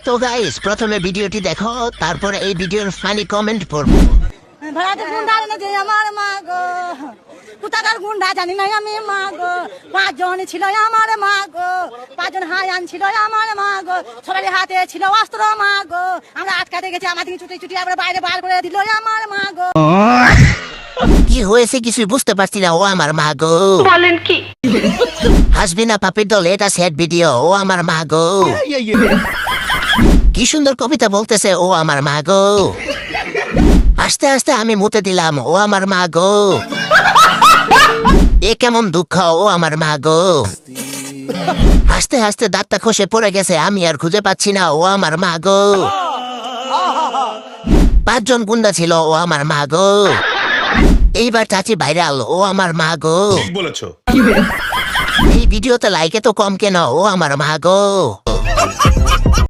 তো গাইস প্রথমে ভিডিওটি দেখো, তারপরে এই ভিডিওর ফানি কমেন্ট পড়বো। ভাড়াতে গুন্ডা এনে যে আমার মা গো, কোথাকার গুন্ডা জানি না আমি মা গো। 5 জন ছিল আমার মা গো, 5 জন হায়ান ছিল আমার মা গো, সবারই হাতে ছিল অস্ত্র মা গো। আমরা আটকাতে গেছি, আমাদের ছুটি ছুটি আমরা বাইরে বার করে দিল আমার মা গো। কি হয়েছে কিছুই বুঝতে পারছি না, ও আমার মা গো। বলেন কি? হাসবি না পাপির দল, এটা স্যাড ভিডিও, ও আমার মা গো। কি সুন্দর কবিতা বলতেছে, ও আমার মা গো। আস্তে আস্তে আমি মুতে দিলাম, ও আমার মা গো। এ কেমন দুঃখ, ও আমার মা গো। হাসতে হাসতে দাঁতটা খসে পড়ে গেছে, আমি আর খুঁজে পাচ্ছি না, ও আমার মা গো। 5 জন গুন্ডা ছিল, ও আমার মা গো। এইবার চাচি ভাইরাল, ও আমার মা গো। ঠিক বলেছো। এই ভিডিওতে লাইকে তো কম কেন, ও আমার মা গো।